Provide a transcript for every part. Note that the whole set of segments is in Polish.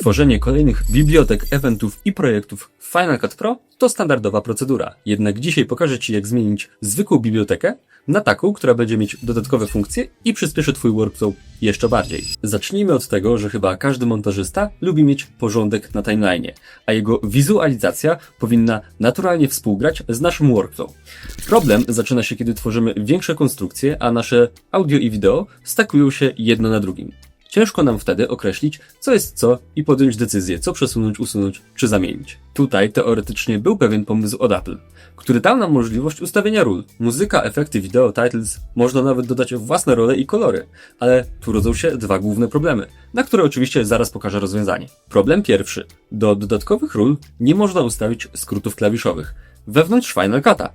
Tworzenie kolejnych bibliotek, eventów i projektów w Final Cut Pro to standardowa procedura. Jednak dzisiaj pokażę Ci, jak zmienić zwykłą bibliotekę na taką, która będzie mieć dodatkowe funkcje i przyspieszy Twój workflow jeszcze bardziej. Zacznijmy od tego, że chyba każdy montażysta lubi mieć porządek na timeline'ie, a jego wizualizacja powinna naturalnie współgrać z naszym workflow. Problem zaczyna się, kiedy tworzymy większe konstrukcje, a nasze audio i wideo stakują się jedno na drugim. Ciężko nam wtedy określić, co jest co i podjąć decyzję, co przesunąć, usunąć czy zamienić. Tutaj teoretycznie był pewien pomysł od Apple, który dał nam możliwość ustawienia ról. Muzyka, efekty, wideo, titles, można nawet dodać własne role i kolory, ale tu rodzą się dwa główne problemy, na które oczywiście zaraz pokażę rozwiązanie. Problem pierwszy. Do dodatkowych ról nie można ustawić skrótów klawiszowych wewnątrz Final Cut'a,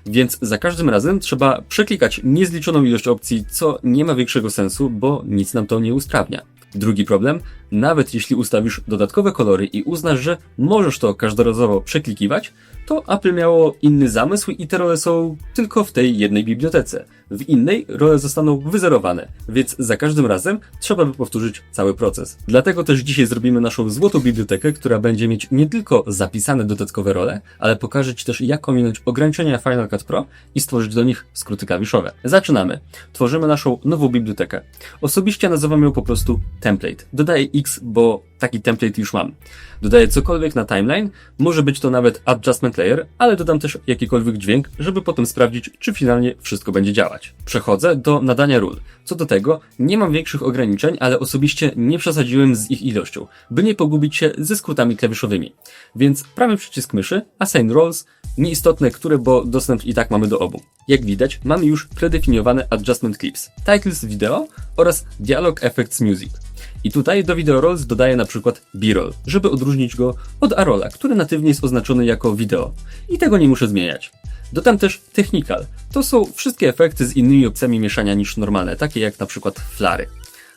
więc za każdym razem trzeba przeklikać niezliczoną ilość opcji, co nie ma większego sensu, bo nic nam to nie usprawnia. Drugi problem, nawet jeśli ustawisz dodatkowe kolory i uznasz, że możesz to każdorazowo przeklikiwać, to Apple miało inny zamysł i te role są tylko w tej jednej bibliotece. W innej role zostaną wyzerowane, więc za każdym razem trzeba by powtórzyć cały proces. Dlatego też dzisiaj zrobimy naszą złotą bibliotekę, która będzie mieć nie tylko zapisane dodatkowe role, ale pokaże Ci też, jak ominąć ograniczenia Final Cut Pro i stworzyć do nich skróty klawiszowe. Zaczynamy. Tworzymy naszą nową bibliotekę. Osobiście nazywam ją po prostu template. Dodaję X, bo taki template już mam. Dodaję cokolwiek na timeline, może być to nawet adjustment layer, ale dodam też jakikolwiek dźwięk, żeby potem sprawdzić, czy finalnie wszystko będzie działać. Przechodzę do nadania ról. Co do tego, nie mam większych ograniczeń, ale osobiście nie przesadziłem z ich ilością, by nie pogubić się ze skrótami klawiszowymi. Więc prawy przycisk myszy, assign roles, nieistotne które, bo dostęp i tak mamy do obu. Jak widać, mamy już predefiniowane adjustment clips, titles wideo oraz dialog effects music. I tutaj do video roles dodaję na przykład B-roll, żeby odróżnić go od A-rolla, który natywnie jest oznaczony jako wideo. I tego nie muszę zmieniać. Dodam też technical. To są wszystkie efekty z innymi opcjami mieszania niż normalne, takie jak na przykład flary.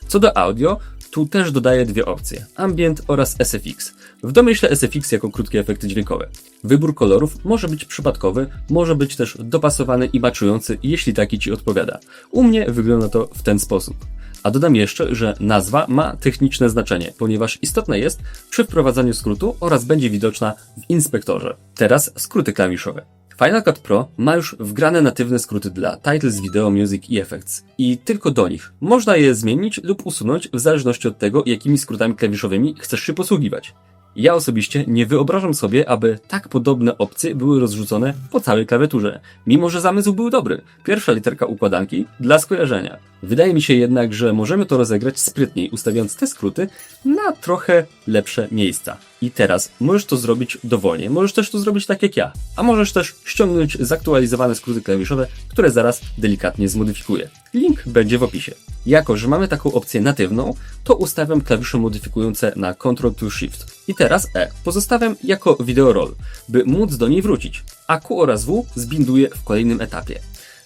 Co do audio, tu też dodaję dwie opcje, ambient oraz SFX. W domyśle SFX jako krótkie efekty dźwiękowe. Wybór kolorów może być przypadkowy, może być też dopasowany i matchujący, jeśli taki Ci odpowiada. U mnie wygląda to w ten sposób. A dodam jeszcze, że nazwa ma techniczne znaczenie, ponieważ istotne jest przy wprowadzaniu skrótu oraz będzie widoczna w inspektorze. Teraz skróty klawiszowe. Final Cut Pro ma już wgrane natywne skróty dla Titles, Video, Music i Effects. I tylko do nich. Można je zmienić lub usunąć w zależności od tego, jakimi skrótami klawiszowymi chcesz się posługiwać. Ja osobiście nie wyobrażam sobie, aby tak podobne opcje były rozrzucone po całej klawiaturze, mimo że zamysł był dobry. Pierwsza literka układanki dla skojarzenia. Wydaje mi się jednak, że możemy to rozegrać sprytniej, ustawiając te skróty na trochę lepsze miejsca. I teraz możesz to zrobić dowolnie, możesz też to zrobić tak jak ja, a możesz też ściągnąć zaktualizowane skróty klawiszowe, które zaraz delikatnie zmodyfikuję. Link będzie w opisie. Jako że mamy taką opcję natywną, to ustawiam klawisze modyfikujące na Ctrl+Shift. I teraz E pozostawiam jako video roll, by móc do niej wrócić, a Q oraz W zbinduję w kolejnym etapie.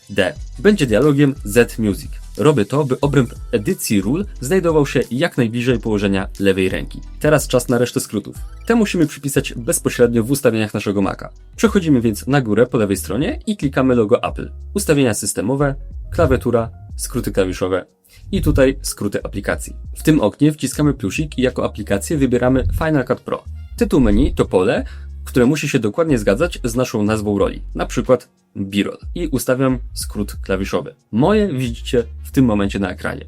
D będzie dialogiem Z Music. Robię to, by obręb edycji ról znajdował się jak najbliżej położenia lewej ręki. Teraz czas na resztę skrótów. Te musimy przypisać bezpośrednio w ustawieniach naszego Maca. Przechodzimy więc na górę po lewej stronie i klikamy logo Apple. Ustawienia systemowe, klawiatura, skróty klawiszowe i tutaj skróty aplikacji. W tym oknie wciskamy plusik i jako aplikację wybieramy Final Cut Pro. Tytuł menu to pole, które musi się dokładnie zgadzać z naszą nazwą roli, na przykład B-roll, i ustawiam skrót klawiszowy. Moje widzicie w tym momencie na ekranie.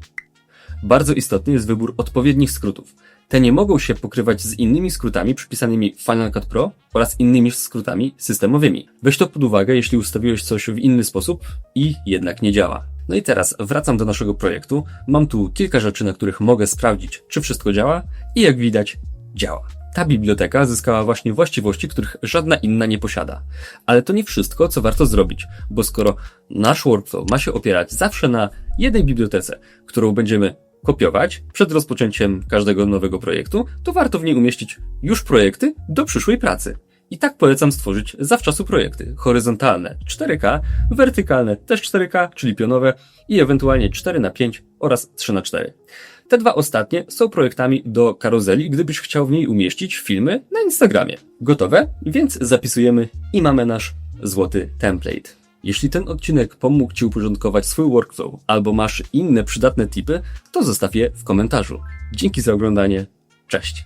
Bardzo istotny jest wybór odpowiednich skrótów. Te nie mogą się pokrywać z innymi skrótami przypisanymi w Final Cut Pro oraz innymi skrótami systemowymi. Weź to pod uwagę, jeśli ustawiłeś coś w inny sposób i jednak nie działa. No i teraz wracam do naszego projektu. Mam tu kilka rzeczy, na których mogę sprawdzić, czy wszystko działa i jak widać, działa. Ta biblioteka zyskała właśnie właściwości, których żadna inna nie posiada. Ale to nie wszystko, co warto zrobić, bo skoro nasz workflow ma się opierać zawsze na jednej bibliotece, którą będziemy kopiować przed rozpoczęciem każdego nowego projektu, to warto w niej umieścić już projekty do przyszłej pracy. I tak polecam stworzyć zawczasu projekty horyzontalne 4K, wertykalne też 4K, czyli pionowe i ewentualnie 4x5 oraz 3x4. Te dwa ostatnie są projektami do karuzeli, gdybyś chciał w niej umieścić filmy na Instagramie. Gotowe? Więc zapisujemy i mamy nasz złoty template. Jeśli ten odcinek pomógł Ci uporządkować swój workflow albo masz inne przydatne tipy, to zostaw je w komentarzu. Dzięki za oglądanie. Cześć!